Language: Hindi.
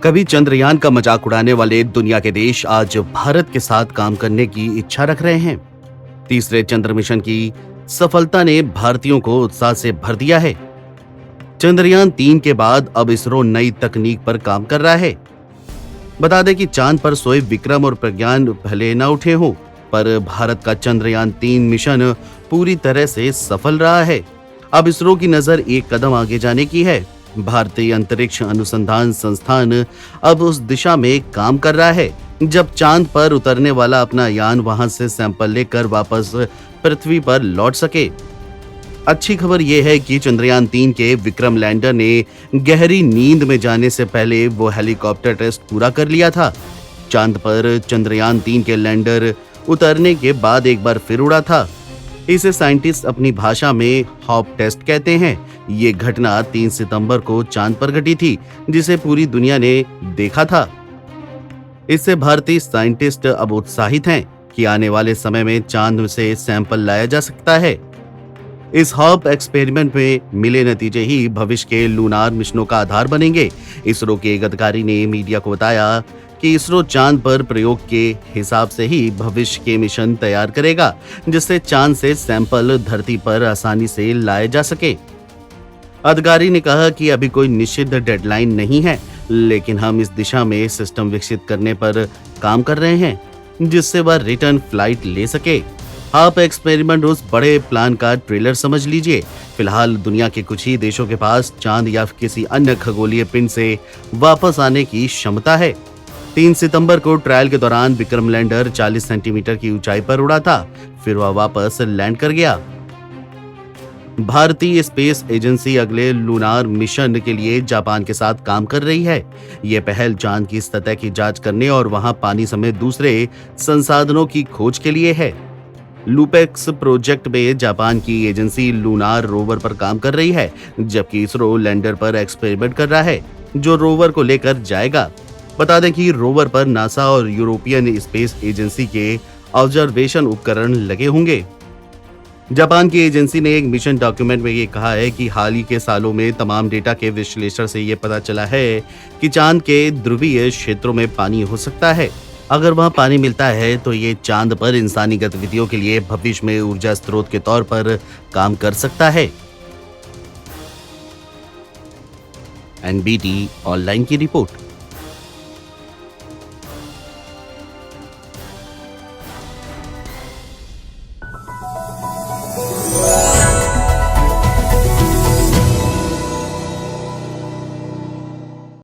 कभी चंद्रयान का मजाक उड़ाने वाले दुनिया के देश आज भारत के साथ काम करने की इच्छा रख रहे हैं। तीसरे चंद्र मिशन की सफलता ने भारतीयों को उत्साह से भर दिया है। चंद्रयान 3 के बाद अब इसरो नई तकनीक पर काम कर रहा है। बता दें कि चांद पर सोए विक्रम और प्रज्ञान भले न उठे हों, पर भारत का चंद्रयान 3 मिशन पूरी तरह से सफल रहा है। अब इसरो की नजर एक कदम आगे जाने की है। भारतीय अंतरिक्ष अनुसंधान संस्थान अब उस दिशा में काम कर रहा है जब चांद पर उतरने वाला अपना यान वहां से सैंपल लेकर वापस पृथ्वी पर लौट सके। अच्छी खबर यह है कि चंद्रयान 3 के विक्रम लैंडर ने गहरी नींद में जाने से पहले वो हेलीकॉप्टर टेस्ट पूरा कर लिया था। चांद पर चंद्रयान 3 के लैंडर उतरने के बाद एक बार फिर उड़ा था। इसे साइंटिस्ट अपनी भाषा में हॉप टेस्ट कहते हैं। ये घटना 3 सितंबर को चांद पर घटी थी, जिसे पूरी दुनिया ने देखा था। इससे भारतीय साइंटिस्ट अब उत्साहित हैं कि आने वाले समय में चांद से सैंपल लाया जा सकता है। इस हॉप एक्सपेरिमेंट में मिले नतीजे ही भविष्य के लूनार मिशनों का आधार बनेंगे। इसरो के एक अधिकारी ने मीडिया को बताया कि इसरो चांद पर प्रयोग के हिसाब से ही भविष्य के मिशन तैयार करेगा, जिससे चांद से सैंपल धरती पर आसानी से लाए जा सके। अधिकारी ने कहा कि अभी कोई निश्चित डेडलाइन नहीं है, लेकिन हम इस दिशा में सिस्टम विकसित करने पर काम कर रहे हैं, जिससे वह रिटर्न फ्लाइट ले सके। आप एक्सपेरिमेंट उस बड़े प्लान का ट्रेलर समझ लीजिए। फिलहाल दुनिया के कुछ ही देशों के पास चांद या किसी अन्य खगोलीय पिंड से वापस आने की क्षमता है। 3 सितंबर को ट्रायल के दौरान विक्रम लैंडर 40 सेंटीमीटर की ऊंचाई पर उड़ा था, फिर वह वापस लैंड कर गया। भारतीय स्पेस एजेंसी अगले लूनार मिशन के लिए जापान के साथ काम कर रही है। यह पहल चांद की सतह की जांच करने और वहां पानी समेत दूसरे संसाधनों की खोज के लिए है। लूपेक्स प्रोजेक्ट में जापान की एजेंसी लूनार रोवर पर काम कर रही है, जबकि इसरो लैंडर पर एक्सपेरिमेंट कर रहा है, जो रोवर को लेकर जाएगा। बता दें कि रोवर पर नासा और यूरोपियन स्पेस एजेंसी के ऑब्जर्वेशन उपकरण लगे होंगे। जापान की एजेंसी ने एक मिशन डॉक्यूमेंट में ये कहा है कि हाल ही के सालों में तमाम डेटा के विश्लेषण से ये पता चला है कि चांद के ध्रुवीय क्षेत्रों में पानी हो सकता है। अगर वहां पानी मिलता है तो ये चांद पर इंसानी गतिविधियों के लिए भविष्य में ऊर्जा स्रोत के तौर पर काम कर सकता है। एनबीटी ऑनलाइन की रिपोर्ट।